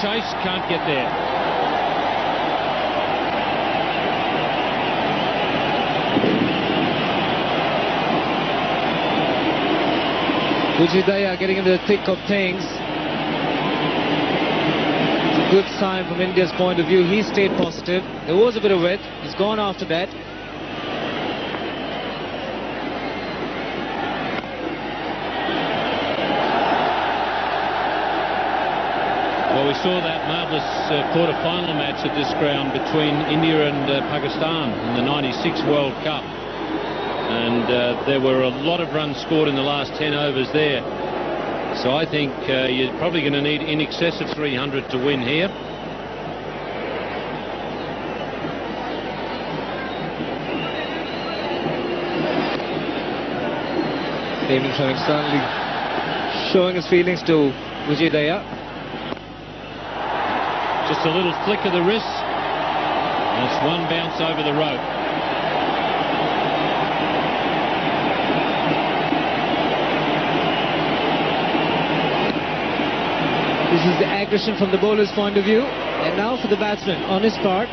chase, can't get there. Vijay Dahiya getting into the thick of things. It's a good sign from India's point of view. He stayed positive. There was a bit of width. He's gone after that. Well, we saw that marvellous quarter-final match at this ground between India and Pakistan in the '96 World Cup. And there were a lot of runs scored in the last 10 overs there. So I think you're probably going to need in excess of 300 to win here. David suddenly showing his feelings to Vijay Dahiya. Just a little flick of the wrist. And it's one bounce over the rope. This is the aggression from the bowler's point of view. And now for the batsman on his part.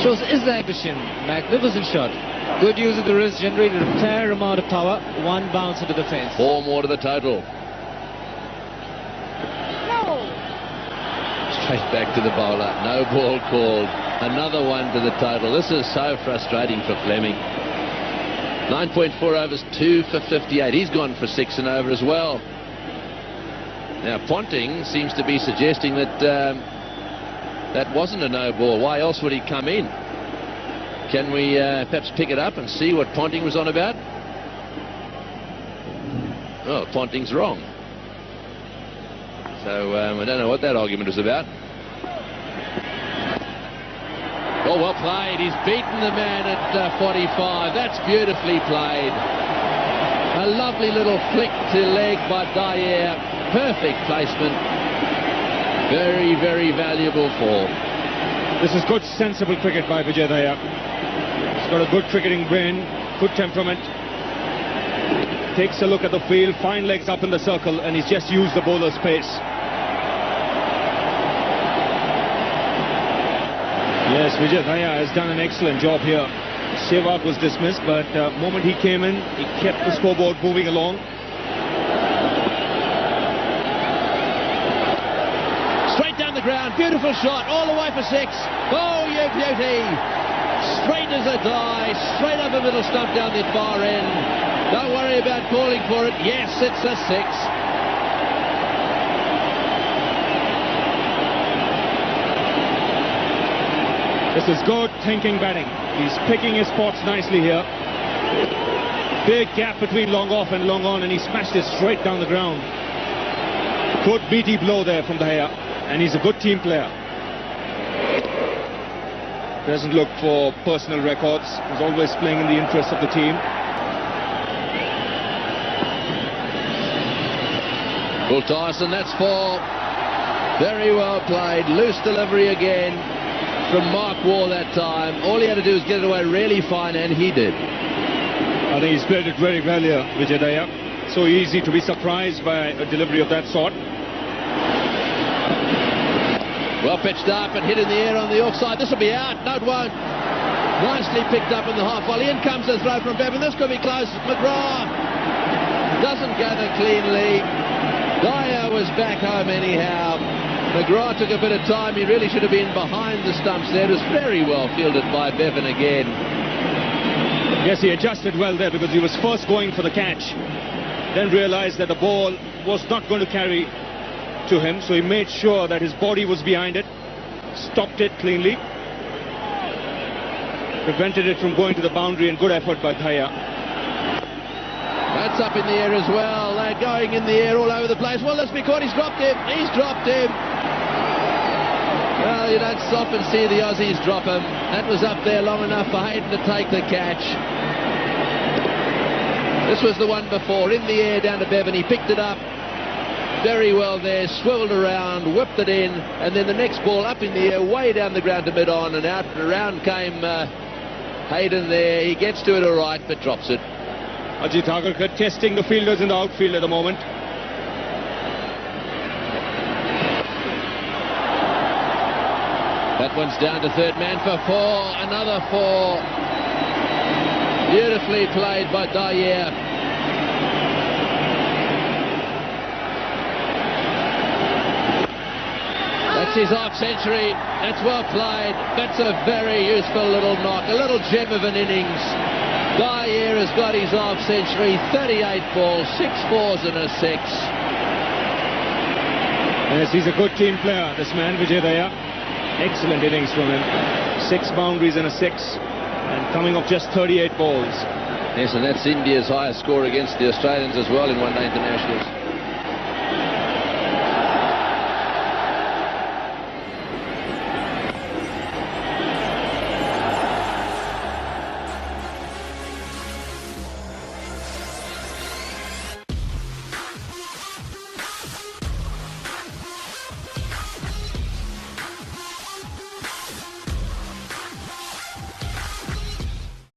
Shows his aggression. Magnificent shot. Good use of the wrist, generated a fair amount of power. One bounce into the fence. 4 more to the total. No. Straight back to the bowler. No ball called. Another one to the total. This is so frustrating for Fleming. 9.4 overs, 2 for 58. He's gone for 6 and over as well. Now Ponting seems to be suggesting that that wasn't a no ball. Why else would he come in? Can we perhaps pick it up and see what Ponting was on about? Oh, Ponting's wrong. So I don't know what that argument was about. Oh, well played. He's beaten the man at 45. That's beautifully played. A lovely little flick to leg by Dahiya. Perfect placement. Very, very valuable form. This is good, sensible cricket by Vijay Dahiya. He's got a good cricketing brain, good temperament. Takes a look at the field, fine legs up in the circle, and he's just used the bowler's pace. Yes, Vijay Dahiya has done an excellent job here. Sehwag was dismissed, but the moment he came in, he kept the scoreboard moving along. Straight down the ground, beautiful shot, all the way for 6. Oh, you beauty! Straight as a die, straight up the middle stump down the far end. Don't worry about calling for it. Yes, it's a 6. This is good thinking batting. He's picking his spots nicely here. Big gap between long off and long on, and he smashed it straight down the ground. Good meaty blow there from Dahiya, and he's a good team player. Doesn't look for personal records. He's always playing in the interest of the team. Well, Tyson, that's 4. Very well played. Loose delivery again from Mark Wall that time. All he had to do was get it away really fine, and he did. I think he's played it very well here, Vijay Dahiya. So easy to be surprised by a delivery of that sort. Well pitched up and hit in the air on the offside. This will be out. No, it won't. Nicely picked up in the half volley. In comes the throw from Bevan. This could be close. McGrath doesn't gather cleanly. Dahiya was back home anyhow. McGrath took a bit of time. He really should have been behind the stumps there. It was very well fielded by Bevan again. Yes, he adjusted well there because he was first going for the catch. Then realized that the ball was not going to carry to him, so he made sure that his body was behind it, stopped it cleanly, prevented it from going to the boundary, and good effort by Dahiya. That's up in the air as well. They're going in the air all over the place. Well, let's be caught. He's dropped him. He's dropped him. Well, you don't often see the Aussies drop him. That was up there long enough for Hayden to take the catch. This was the one before. In the air down to Bevan. He picked it up very well there, swiveled around, whipped it in, and then the next ball up in the air, way down the ground to mid-on, and out and around came Hayden there. He gets to it all right, but drops it. Ajit Agarkar testing the fielders in the outfield at the moment. That one's down to third man for 4. Another 4. Beautifully played by Dahiya. That's his half century. That's well played. That's a very useful little knock. A little gem of an innings. Dahiya has got his half century. 38 balls, 6 fours and a 6. Yes, he's a good team player, this man, Vijay Dahiya. Excellent innings from him. 6 boundaries and a 6. And coming off just 38 balls. Yes, and that's India's highest score against the Australians as well in one-day internationals.